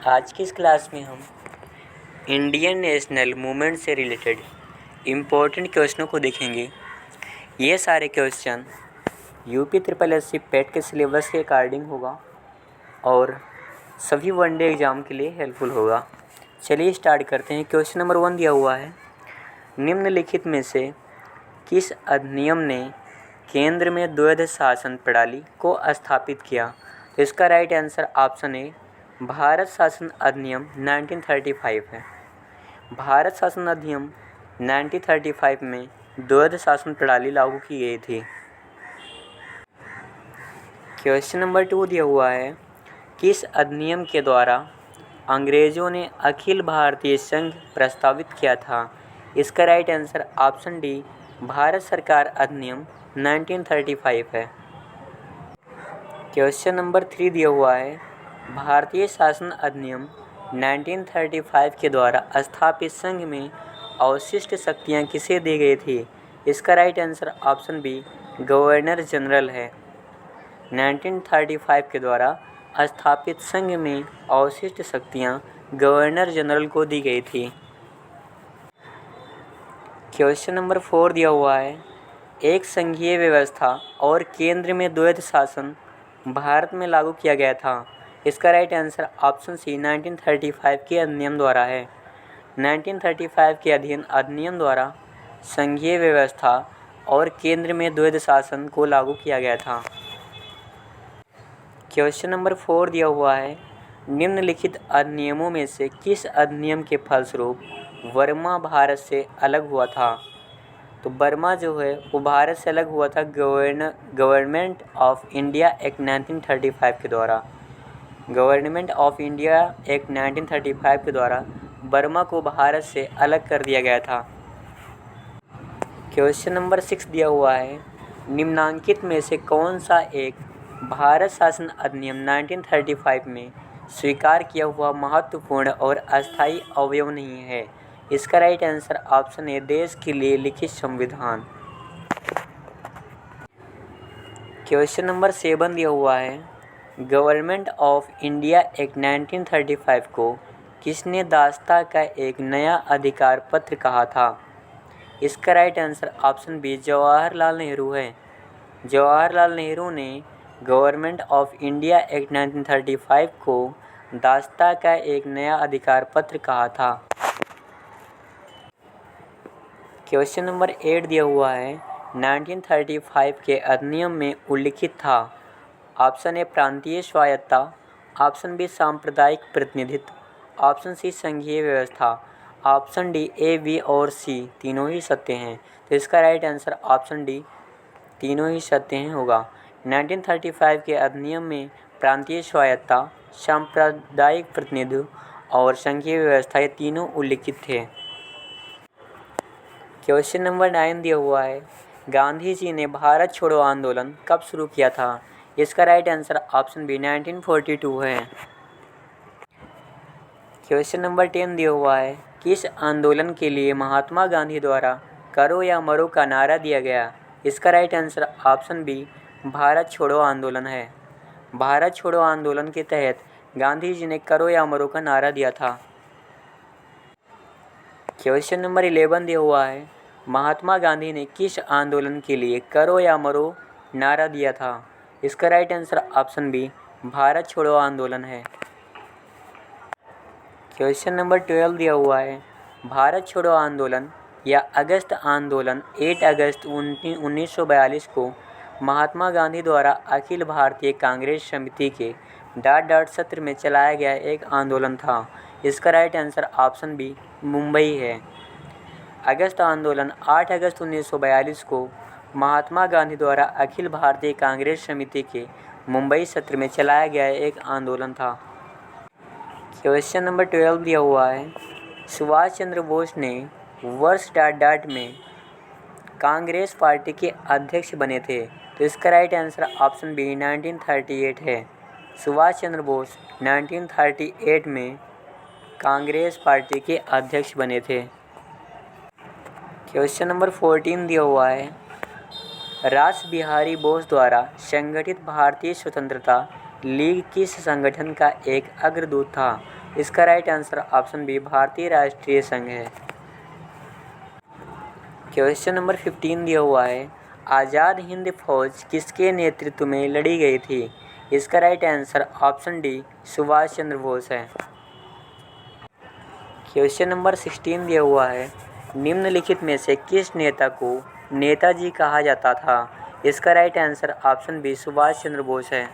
आज की इस क्लास में हम इंडियन नेशनल मूवमेंट से रिलेटेड इम्पोर्टेंट क्वेश्चनों को देखेंगे। ये सारे क्वेश्चन यूपी ट्रिपल एससी पेट के सिलेबस के अकॉर्डिंग होगा और सभी वनडे एग्ज़ाम के लिए हेल्पफुल होगा। चलिए स्टार्ट करते हैं। क्वेश्चन नंबर 1 दिया हुआ है, निम्नलिखित में से किस अधिनियम ने केंद्र में द्वैध शासन प्रणाली को स्थापित किया? तो इसका राइट आंसर ऑप्शन ए भारत शासन अधिनियम 1935 है। भारत शासन अधिनियम 1935 में द्वैध शासन प्रणाली लागू की गई थी। क्वेश्चन नंबर 2 दिया हुआ है, किस अधिनियम के द्वारा अंग्रेजों ने अखिल भारतीय संघ प्रस्तावित किया था? इसका right answer option D Bharat सरकार अधिनियम 1935 है। क्वेश्चन नंबर 3 दिया हुआ है, भारतीय शासन अधिनियम 1935 के द्वारा स्थापित संघ में अवशिष्ट शक्तियाँ किसे दी गई थी? इसका right answer option B governor general है। 1935 के द्वारा स्थापित संघ में अवशिष्ट शक्तियाँ गवर्नर जनरल को दी गई थी। क्वेश्चन नंबर 4 दिया हुआ है, एक संघीय व्यवस्था और केंद्र में द्वैध शासन भारत में लागू किया गया था। इसका राइट आंसर ऑप्शन सी 1935 के अधिनियम द्वारा है। 1935 के अधिनियम द्वारा संघीय व्यवस्था और केंद्र में द्वैध शासन को लागू किया गया था। क्वेश्चन नंबर 4 दिया हुआ है, निम्नलिखित अधिनियमों में से किस अधिनियम के फलस्वरूप बर्मा भारत से अलग हुआ था? तो बर्मा जो है वो भारत से अलग हुआ था गवर्नमेंट ऑफ इंडिया एक्ट 1935 के द्वारा। गवर्नमेंट ऑफ इंडिया एक्ट 1935 के द्वारा बर्मा को भारत से अलग कर दिया गया था। क्वेश्चन नंबर 6 दिया हुआ है, निम्नांकित में से कौन सा एक भारत शासन अधिनियम 1935 में स्वीकार किया हुआ महत्वपूर्ण और अस्थायी अवयव नहीं है? इसका राइट आंसर ऑप्शन ए देश के लिए लिखित संविधान। क्वेश्चन नंबर 7 दिया हुआ है, गवर्नमेंट ऑफ इंडिया एक्ट 1935 को किसने दासता का एक नया अधिकार पत्र कहा था? इसका right answer option B Jawaharlal Nehru है। जवाहरलाल नेहरू ने गवर्नमेंट ऑफ इंडिया एक्ट 1935 को दासता का एक नया अधिकार पत्र कहा था। क्वेश्चन नंबर 8 दिया हुआ है, 1935 के अधिनियम में उल्लिखित था। ऑप्शन ए प्रांतीय स्वायत्तता, ऑप्शन बी सांप्रदायिक प्रतिनिधित्व, ऑप्शन सी संघीय व्यवस्था, ऑप्शन डी ए बी और सी तीनों ही सत्य हैं। तो इसका राइट आंसर ऑप्शन डी तीनों ही सत्य हैं होगा। 1935 के अधिनियम में प्रांतीय स्वायत्तता, सांप्रदायिक प्रतिनिधित्व और संघीय व्यवस्था ये तीनों उल्लिखित थे। क्वेश्चन नंबर 9 दिया हुआ है, गांधी जी ने भारत छोड़ो आंदोलन कब शुरू किया था? इसका राइट आंसर ऑप्शन बी 1942 है। क्वेश्चन नंबर 10 दिया हुआ है, किस आंदोलन के लिए महात्मा गांधी द्वारा करो या मरो का नारा दिया गया? इसका right answer option B Bharat छोड़ो आंदोलन है। भारत छोड़ो आंदोलन के तहत गांधी जी ने करो या मरो का नारा दिया था। क्वेश्चन नंबर 11 दिया हुआ है, महात्मा गांधी ने किस आंदोलन के लिए करो या मरो नारा दिया था? इसका right answer option B Bharat छोड़ो आंदोलन है। क्वेश्चन नंबर 12 दिया हुआ है, भारत छोड़ो आंदोलन या अगस्त आंदोलन 8 अगस्त 1942 को महात्मा गांधी द्वारा अखिल भारतीय कांग्रेस समिति के डाट सत्र में चलाया गया एक आंदोलन था। इसका right answer option B Mumbai है। अगस्त आंदोलन 8 अगस्त 1942 को महात्मा गांधी द्वारा अखिल भारतीय कांग्रेस समिति के मुंबई सत्र में चलाया गया एक आंदोलन था। क्वेश्चन नंबर 12 दिया हुआ है, सुभाष चंद्र बोस ने वर्ष डाट में कांग्रेस पार्टी के अध्यक्ष बने थे। तो इसका राइट आंसर ऑप्शन बी 1938 है। सुभाष चंद्र बोस 1938 में कांग्रेस पार्टी के अध्यक्ष बने थे। क्वेश्चन नंबर 14 दिया हुआ है, रास बिहारी बोस द्वारा संगठित भारतीय स्वतंत्रता लीग किस संगठन का एक अग्रदूत था? इसका राइट आंसर ऑप्शन बी भारतीय राष्ट्रीय संघ है। क्वेश्चन नंबर 15 दिया हुआ है, आज़ाद हिंद फौज किसके नेतृत्व में लड़ी गई थी? इसका right answer option D Subhash Chandra Bose है। क्वेश्चन नंबर 16 दिया हुआ है, निम्नलिखित में से किस नेता को नेताजी कहा जाता था? इसका right answer option B Subhash Chandra Bose है।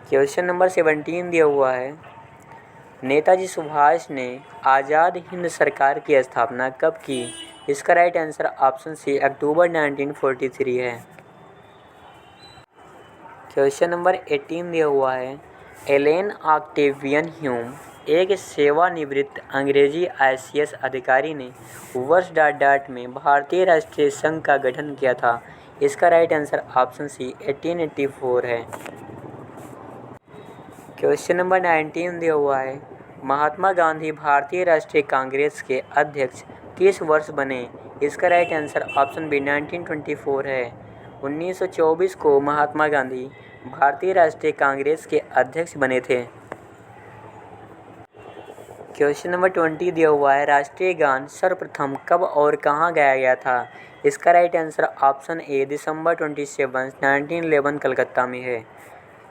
क्वेश्चन नंबर 17 दिया हुआ है, नेताजी सुभाष ने आज़ाद हिंद सरकार की स्थापना कब की? इसका राइट आंसर ऑप्शन सी अक्टूबर 1943 है। क्वेश्चन नंबर 18 दिया हुआ है, एलेन ऑक्टेवियन ह्यूम एक सेवानिवृत्त अंग्रेजी ICS अधिकारी ने वर्ष में भारतीय राष्ट्रीय संघ का गठन किया था। इसका राइट आंसर ऑप्शन सी 1884 है। क्वेश्चन नंबर 19 दिया हुआ है, महात्मा गांधी भारतीय राष्ट्रीय कांग्रेस के अध्यक्ष किस वर्ष बने? इसका राइट आंसर ऑप्शन बी 1924 है। 1924 को महात्मा गांधी भारतीय राष्ट्रीय कांग्रेस के अध्यक्ष बने थे। क्वेश्चन नंबर 20 दिया हुआ है, राष्ट्रीय गान सर्वप्रथम कब और कहाँ गाया गया था? इसका राइट आंसर ऑप्शन ए दिसंबर 27, 1911 कलकत्ता में है।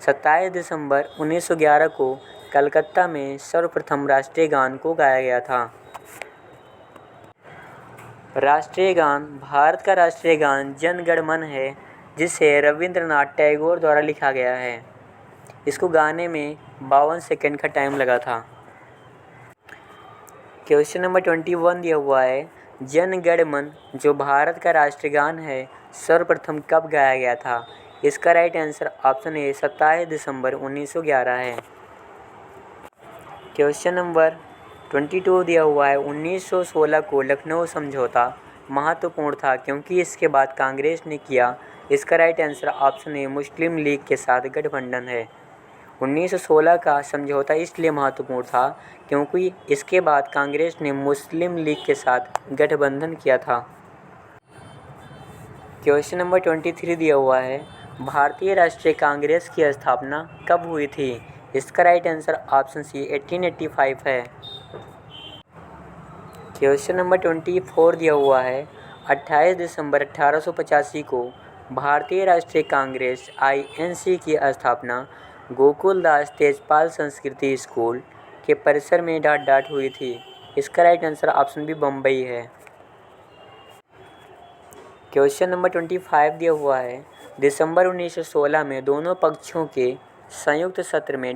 27 दिसंबर 1911 को कलकत्ता में सर्वप्रथम राष्ट्रीय गान को गाया गया था। राष्ट्रीय गान भारत का राष्ट्रीय गान जन गण मन है, जिसे रविंद्रनाथ टैगोर द्वारा लिखा गया है। इसको गाने में 52 सेकंड का टाइम लगा था। क्वेश्चन नंबर 21 दिया हुआ है, जन गण मन जो भारत का राष्ट्रीय गान है सर्वप्रथम कब गाया गया था? इसका राइट आंसर ऑप्शन ए 27 दिसंबर 1911 है। क्वेश्चन नंबर 22 दिया हुआ है, 1916 को लखनऊ समझौता महत्वपूर्ण था क्योंकि इसके बाद कांग्रेस ने किया। इसका राइट आंसर ऑप्शन ए मुस्लिम लीग के साथ गठबंधन है। 1916 का समझौता इसलिए महत्वपूर्ण था क्योंकि इसके बाद कांग्रेस ने मुस्लिम लीग के साथ गठबंधन किया था। क्वेश्चन नंबर 23 दिया हुआ है, भारतीय राष्ट्रीय कांग्रेस की स्थापना कब हुई थी? इसका राइट आंसर ऑप्शन सी 1885 है। क्वेश्चन नंबर 24 दिया हुआ है, 28 दिसंबर 1885 को भारतीय राष्ट्रीय कांग्रेस INC की स्थापना गोकुलदास तेजपाल संस्कृति स्कूल के परिसर में हुई थी। इसका right answer option B Bombay है। क्वेश्चन नंबर 25 दिया हुआ है, दिसंबर 1916 में दोनों पक्षों के संयुक्त सत्र में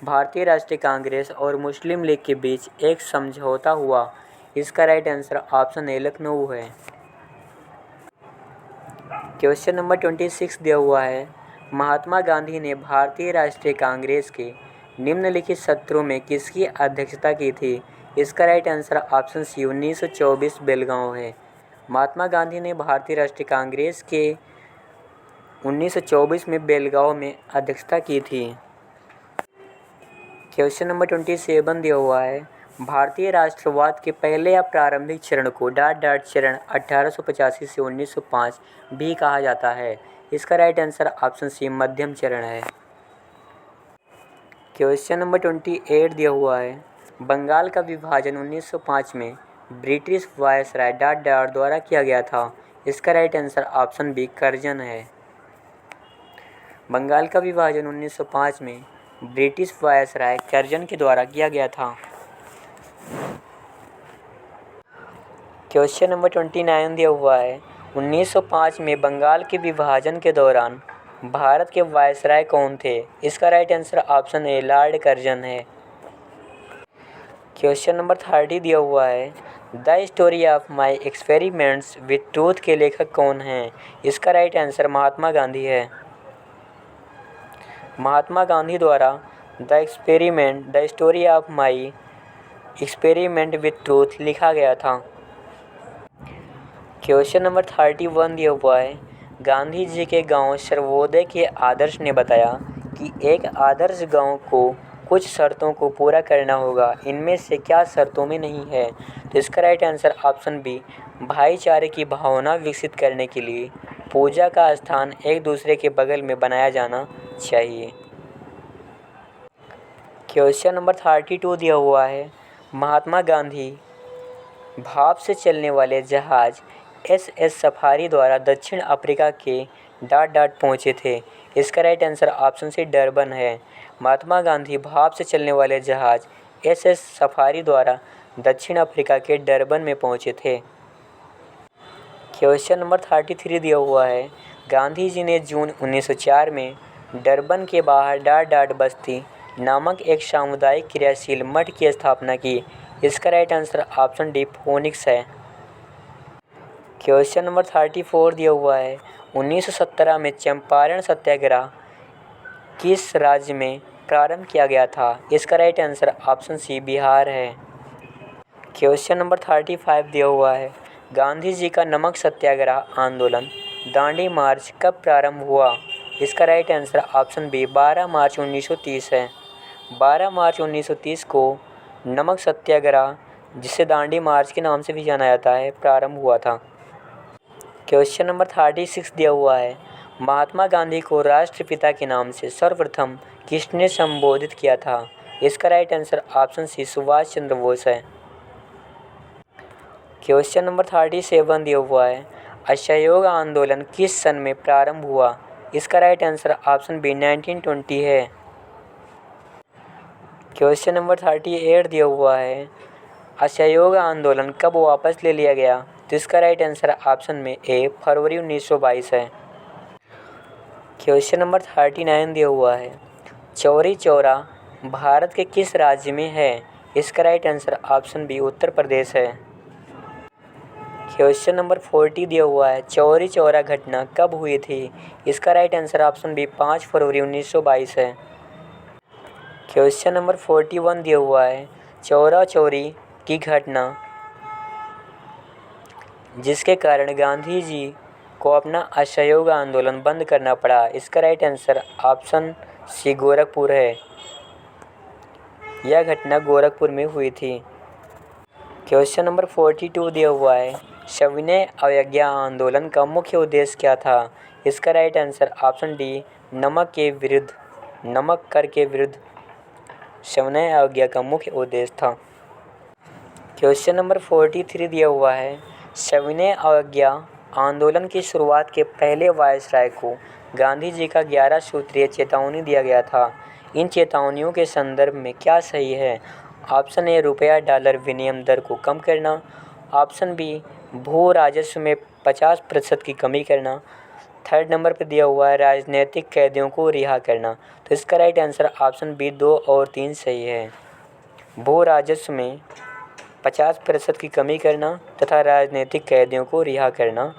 भारतीय राष्ट्रीय कांग्रेस और मुस्लिम लीग के बीच एक समझौता हुआ। इसका right answer option A Lucknow है। क्वेश्चन नंबर 26 दिया हुआ है, महात्मा गांधी ने भारतीय राष्ट्रीय कांग्रेस के निम्नलिखित सत्रों में किसकी अध्यक्षता की थी? इसका right answer option C 1924 Belgaum है। महात्मा गांधी ने भारतीय राष्ट्रीय कांग्रेस के 1924 में बेलगांव में अध्यक्षता की थी। क्वेश्चन नंबर 27 दिया हुआ है, भारतीय राष्ट्रवाद के पहले या प्रारंभिक चरण को चरण 1885 से 1905 भी कहा जाता है। इसका राइट आंसर ऑप्शन सी मध्यम चरण है। क्वेश्चन नंबर 28 दिया हुआ है, बंगाल का विभाजन 1905 में ब्रिटिश वायसराय द्वारा किया गया था। इसका right answer option B Curzon है। बंगाल का विभाजन 1905 में ब्रिटिश वायसराय कर्जन के द्वारा किया गया था। क्वेश्चन नंबर 29 दिया हुआ है, 1905 में बंगाल के विभाजन के दौरान भारत के वायसराय कौन थे? इसका राइट आंसर ऑप्शन ए लॉर्ड कर्जन है। क्वेश्चन नंबर 30 दिया हुआ है, the story of my experiments with truth के लेखक कौन हैं? इसका राइट आंसर महात्मा गांधी है। महात्मा गांधी द्वारा the story of my experiment with truth लिखा गया था। क्वेश्चन नंबर 31 दिया हुआ है, गांधी जी के गांव सर्वोदय के आदर्श ने बताया कि एक आदर्श गांव को कुछ शर्तों को पूरा करना होगा। इनमें से क्या शर्तों में नहीं है? तो इसका राइट आंसर ऑप्शन बी भाईचारे की भावना विकसित करने के लिए पूजा का स्थान एक दूसरे के बगल में बनाया जाना चाहिए। क्वेश्चन नंबर 32 दिया हुआ है, महात्मा गांधी भाप से चलने वाले जहाज SS सफारी द्वारा दक्षिण अफ्रीका के डाट पहुँचे थे। इसका right answer option C Durban है। महात्मा गांधी भाप से चलने वाले जहाज SS सफारी द्वारा दक्षिण अफ्रीका के डरबन में पहुँचे थे। क्वेश्चन नंबर 33 दिया हुआ है, गांधी जी ने जून 1904 में डरबन के बाहर डाट बस्ती नामक एक सामुदायिक क्रियाशील मठ की स्थापना की। इसका right answer option D phoenix है। क्वेश्चन नंबर 34 दिया हुआ है, 1917 में चंपारण सत्याग्रह किस राज्य में प्रारंभ किया गया था? इसका right answer option C Bihar है। क्वेश्चन नंबर 35 दिया हुआ है, गांधी जी का नमक सत्याग्रह आंदोलन दांडी मार्च कब प्रारंभ हुआ? इसका राइट आंसर ऑप्शन बी 12 मार्च 1930 है। 12 मार्च 1930 को नमक सत्याग्रह, जिसे दांडी मार्च के नाम से भी जाना जाता है, प्रारंभ हुआ था। क्वेश्चन नंबर 36 दिया हुआ है, महात्मा गांधी को राष्ट्रपिता के नाम से सर्वप्रथम किसने संबोधित किया था? इसका right answer option C Subhash Chandra Bose है। क्वेश्चन नंबर 37 दिया हुआ है, असहयोग आंदोलन किस सन में प्रारंभ हुआ? इसका राइट आंसर ऑप्शन बी 1920 है। क्वेश्चन नंबर 38 दिया हुआ है, असहयोग आंदोलन कब वापस ले लिया गया? तो इसका राइट आंसर ऑप्शन में ए फरवरी 1922 है। क्वेश्चन नंबर 39 दिया हुआ है, चौरी चौरा भारत के किस राज्य में है? इसका right answer option B Uttar Pradesh है। क्वेश्चन नंबर 40 दिया हुआ है, चौरी चौरा घटना कब हुई थी? इसका राइट आंसर ऑप्शन बी 5 फरवरी 1922 है। क्वेश्चन नंबर 41 दिया हुआ है, चौरा चौरी की घटना जिसके कारण गांधी जी को अपना असहयोग आंदोलन बंद करना पड़ा। इसका right answer option C Gorakhpur है। यह घटना गोरखपुर में हुई थी। क्वेश्चन नंबर 42 दिया हुआ है, सविनय अवज्ञा आंदोलन का मुख्य उद्देश्य क्या था? इसका राइट आंसर ऑप्शन डी नमक कर के विरुद्ध सविनय अवज्ञा का मुख्य उद्देश्य था। क्वेश्चन नंबर 43 दिया हुआ है, सविनय अवज्ञा आंदोलन की शुरुआत के पहले वायसराय को गांधी जी का 11 सूत्रीय चेतावनी दिया गया था। इन चेतावनियों के संदर्भ में क्या सही है? ऑप्शन ए रुपया डॉलर विनिमय दर को कम करना, ऑप्शन बी भू राजस्व में 50% की कमी करना, थर्ड नंबर पर दिया हुआ है राजनीतिक कैदियों को रिहा करना। तो इसका राइट आंसर ऑप्शन बी 2 और 3 सही है। भू राजस्व में 50% की कमी करना तथा राजनीतिक कैदियों को रिहा करना।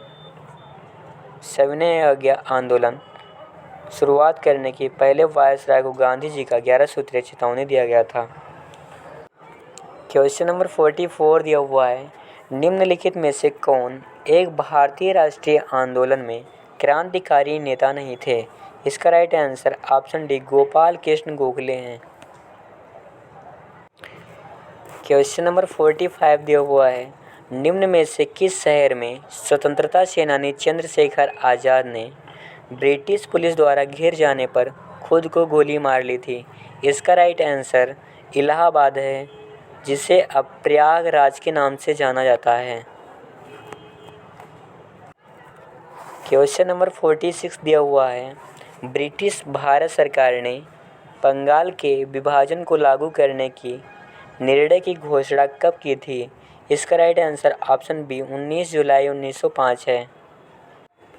सविनय अवज्ञा आंदोलन शुरुआत करने के पहले वायसराय को गांधी जी का 11 सूत्रीय चेतावनी दिया गया था। क्वेश्चन नंबर 44 दिया हुआ है, निम्नलिखित में से कौन एक भारतीय राष्ट्रीय आंदोलन में क्रांतिकारी नेता नहीं थे? इसका right answer option D Gopal Krishna Gokhale हैं। क्वेश्चन नंबर 45 दिया हुआ है, निम्न में से किस शहर में स्वतंत्रता सेनानी चंद्रशेखर आज़ाद ने ब्रिटिश पुलिस द्वारा घिर जाने पर खुद को गोली मार ली थी? इसका राइट आंसर इलाहाबाद है, जिसे अब प्रयागराज के नाम से जाना जाता है। क्वेश्चन नंबर 46 दिया हुआ है, ब्रिटिश भारत सरकार ने बंगाल के विभाजन को लागू करने की निर्णय की घोषणा कब की थी? इसका राइट आंसर ऑप्शन बी 19 जुलाई 1905 है।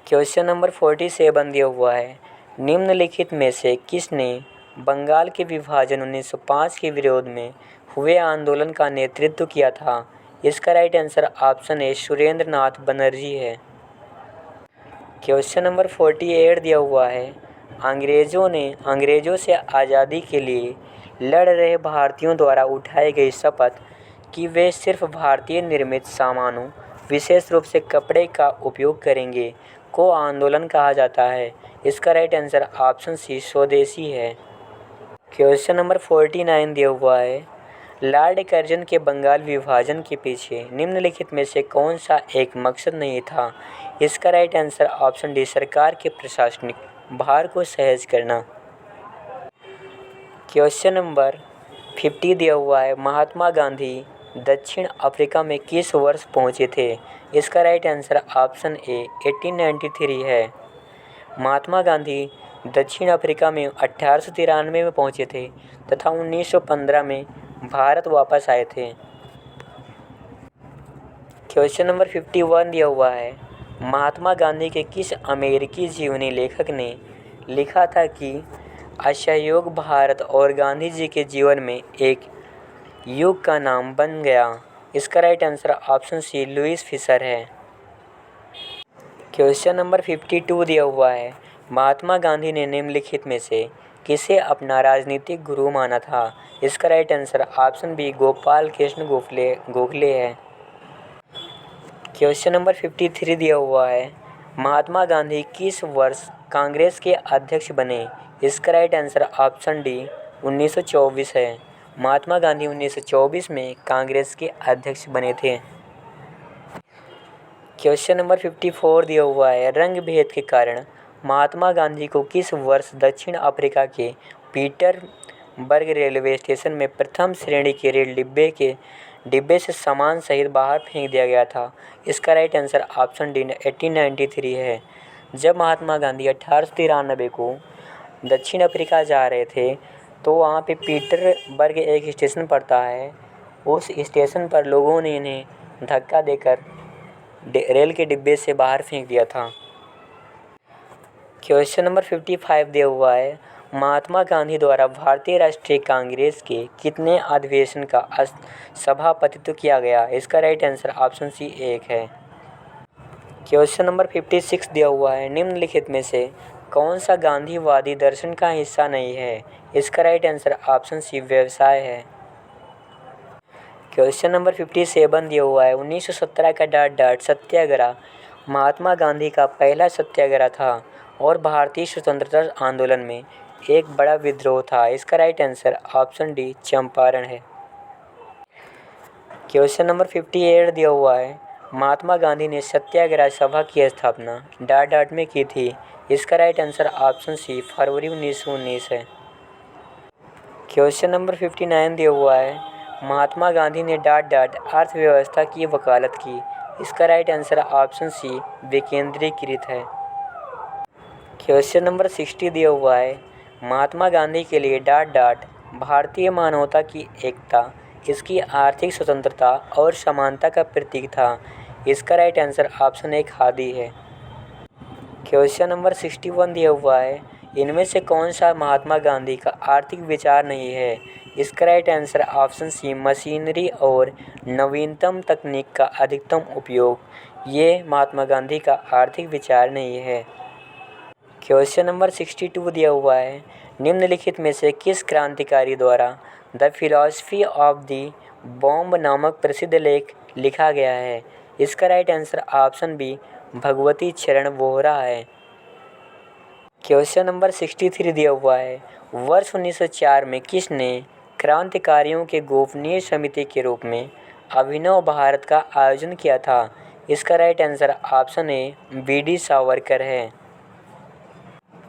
क्वेश्चन नंबर 47 दिया हुआ है, निम्नलिखित में से किसने बंगाल के विभाजन 1905 के विरोध में हुए आंदोलन का नेतृत्व किया था? इसका right answer option A Surendra Nath Banerjee है। क्वेश्चन नंबर 48 दिया हुआ है, अंग्रेज़ों से आज़ादी के लिए लड़ रहे भारतीयों द्वारा उठाई गई शपथ कि वे सिर्फ भारतीय निर्मित सामानों, विशेष रूप से कपड़े का उपयोग करेंगे, को आंदोलन कहा जाता है। इसका राइट आंसर ऑप्शन सी स्वदेशी है। क्वेश्चन नंबर 49 दिया हुआ है, लॉर्ड कर्जन के बंगाल विभाजन के पीछे निम्नलिखित में से कौन सा एक मकसद नहीं था? इसका राइट आंसर ऑप्शन डी सरकार के प्रशासनिक भार को सहज करना। क्वेश्चन नंबर 50 दिया हुआ है, महात्मा गांधी दक्षिण अफ्रीका में किस वर्ष पहुंचे थे? इसका राइट आंसर ऑप्शन ए 1893 है। महात्मा गांधी दक्षिण अफ्रीका में 1893 में पहुंचे थे तथा 1915 में भारत वापस आए थे। क्वेश्चन नंबर 51 दिया हुआ है, महात्मा गांधी के किस अमेरिकी जीवनी लेखक ने लिखा था कि असहयोग भारत और गांधी जी के जीवन में एक युग का नाम बन गया? इसका right answer option C Louis Fischer है। क्वेश्चन नंबर 52 दिया हुआ है, महात्मा गांधी ने निम्नलिखित में से किसे अपना राजनीतिक गुरु माना था? इसका right answer option B Gopal Krishna Gokhale है। क्वेश्चन नंबर 53 दिया हुआ है, महात्मा गांधी किस वर्ष कांग्रेस के अध्यक्ष बने? इसका राइट आंसर ऑप्शन डी 1924 है। महात्मा गांधी 1924 में कांग्रेस के अध्यक्ष बने थे। क्वेश्चन नंबर 54 दिया हुआ है, रंग भेद के कारण महात्मा गांधी को किस वर्ष दक्षिण अफ्रीका के पीटरबर्ग रेलवे स्टेशन में प्रथम श्रेणी के रेल डिब्बे से सामान सहित बाहर फेंक दिया गया था? इसका राइट आंसर ऑप्शन डी 1893 है। जब महात्मा गांधी 1893 को दक्षिण अफ्रीका जा रहे थे तो वहाँ पे पीटरबर्ग एक स्टेशन पड़ता है, उस स्टेशन पर लोगों ने इन्हें धक्का देकर रेल के डिब्बे से बाहर फेंक दिया था। क्वेश्चन नंबर 55 दिया हुआ है, महात्मा गांधी द्वारा भारतीय राष्ट्रीय कांग्रेस के कितने अधिवेशन का सभापतित्व किया गया? इसका राइट आंसर ऑप्शन सी 1 है। क्वेश्चन नंबर 56 दिया हुआ है, निम्नलिखित में से कौन सा गांधीवादी दर्शन का हिस्सा नहीं है? इसका राइट आंसर ऑप्शन सी व्यवसाय है। क्वेश्चन नंबर 57 दिया हुआ है, 1917 का डाट सत्याग्रह महात्मा गांधी का पहला सत्याग्रह था और भारतीय स्वतंत्रता आंदोलन में एक बड़ा विद्रोह था। इसका right answer option D Champaran है। क्वेश्चन नंबर 58 दिया हुआ है, महात्मा गांधी ने सत्याग्रह सभा की स्थापना डाट में की थी? इसका राइट आंसर ऑप्शन सी फरवरी 1919 है। क्वेश्चन नंबर 59 दिया हुआ है, महात्मा गांधी ने डाट अर्थव्यवस्था की वकालत की? इसका राइट आंसर ऑप्शन सी विकेंद्रीकृत है। क्वेश्चन नंबर 60 दिया हुआ है, महात्मा गांधी के लिए डाट भारतीय मानवता की एकता, इसकी आर्थिक स्वतंत्रता और समानता का प्रतीक था? इसका right answer option A khadi है। क्वेश्चन नंबर 61 दिया हुआ है, इनमें से कौन सा महात्मा गांधी का आर्थिक विचार नहीं है? इसका right answer option C machinery और नवीनतम तकनीक का अधिकतम उपयोग, ये महात्मा गांधी का आर्थिक विचार नहीं है। क्वेश्चन नंबर 62 दिया हुआ है, निम्नलिखित में से किस क्रांतिकारी द्वारा the philosophy of the bomb नामक प्रसिद्ध लेख लिखा गया है? इसका right answer option B Bhagwati Charan Vohra है। क्वेश्चन नंबर 63 दिया हुआ है, वर्ष 1904 में किसने क्रांतिकारियों के गोपनीय समिति के रूप में अभिनव भारत का आयोजन किया था? इसका right answer option A BD. Savarkar है।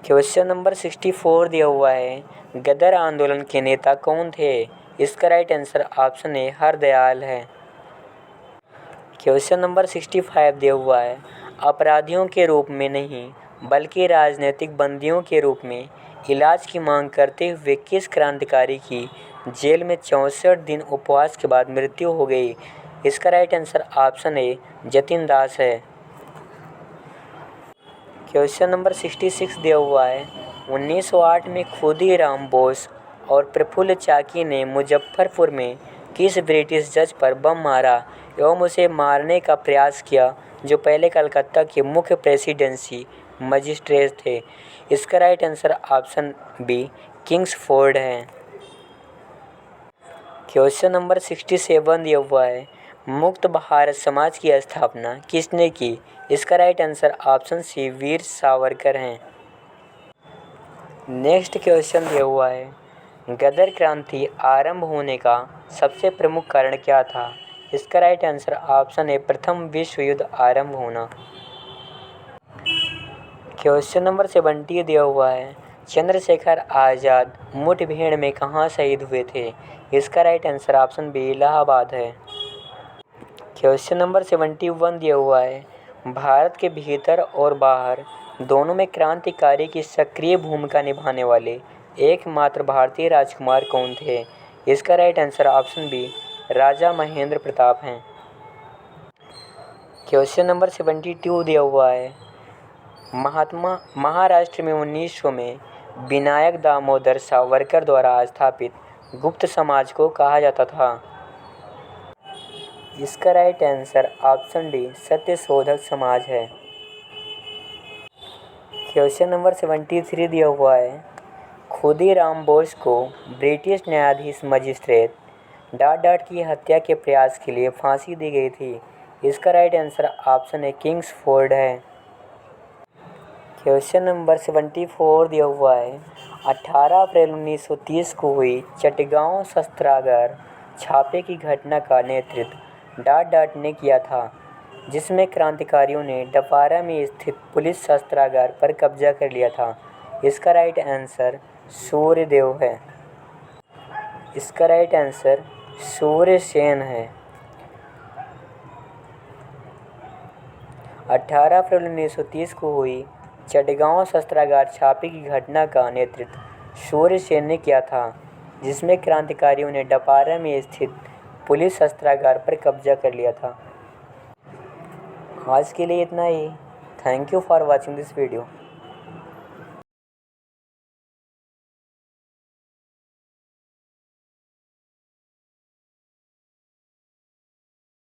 क्वेश्चन नंबर 64 दिया हुआ है, गदर आंदोलन के नेता कौन थे? इसका right answer option A Hardayal है। क्वेश्चन नंबर 65 दिया हुआ है, अपराधियों के रूप में नहीं बल्कि राजनीतिक बंदियों के रूप में इलाज की मांग करते हुए किस क्रांतिकारी की जेल में 64 दिन उपवास के बाद मृत्यु हो गई? इसका right answer option A Jatin Das है। क्वेश्चन नंबर 66 दिया हुआ है, 1908 में खुदीराम बोस और प्रफुल्ल चाकी ने मुजफ्फरपुर में किस ब्रिटिश जज पर बम मारा एवं उसे मारने का प्रयास किया जो पहले कलकत्ता के मुख्य प्रेसिडेंसी मजिस्ट्रेट थे? इसका right answer option B Kingsford है। क्वेश्चन नंबर 67 दिया हुआ है, मुक्त भारत समाज की स्थापना किसने की? इसका राइट आंसर ऑप्शन सी वीर सावरकर हैं। नेक्स्ट क्वेश्चन दिया हुआ है, गदर क्रांति आरंभ होने का सबसे प्रमुख कारण क्या था? इसका राइट आंसर ऑप्शन है प्रथम विश्व युद्ध आरंभ होना। क्वेश्चन नंबर 70 दिया हुआ है, चंद्रशेखर आज़ाद मुठभेड़ में कहाँ शहीद हुए थे? इसका right answer option B Allahabad है। क्वेश्चन नंबर 71 दिया हुआ है, भारत के भीतर और बाहर दोनों में क्रांतिकारी की सक्रिय भूमिका निभाने वाले एकमात्र भारतीय राजकुमार कौन थे? इसका राइट आंसर ऑप्शन बी राजा महेंद्र प्रताप हैं। क्वेश्चन नंबर 72 दिया हुआ है, महाराष्ट्र में 1900 में विनायक दामोदर सावरकर द्वारा स्थापित गुप्त समाज को कहा जाता था। इसका right answer option D Satyashodhak Samaj है। क्वेश्चन नंबर 73 दिया हुआ है, खुदीराम बोस को ब्रिटिश न्यायाधीश मजिस्ट्रेट डॉट की हत्या के प्रयास के लिए फांसी दी गई थी। इसका राइट आंसर ऑप्शन ए किंग्सफोर्ड है। क्वेश्चन नंबर 74 दिया हुआ है, 18 अप्रैल 1930 को हुई चटगांव शस्त्रागार छापे की घटना का नेतृत्व डॉट ने किया था, जिसमें क्रांतिकारियों ने डपारा में स्थित पुलिस शस्त्रागार पर कब्जा कर लिया था। इसका राइट आंसर सूर्यदेव है। इसका राइट आंसर सूर्यसेन है। 18 अप्रैल 1930 को हुई चटगांव शस्त्रागार छापे की घटना का नेतृत्व सूर्यसेन ने किया था, जिसमें क्रांतिकारियों ने डपारा में स्थित पुलिस शस्त्रागार पर कब्जा कर लिया था। आज के लिए इतना ही। Thank you for watching this video.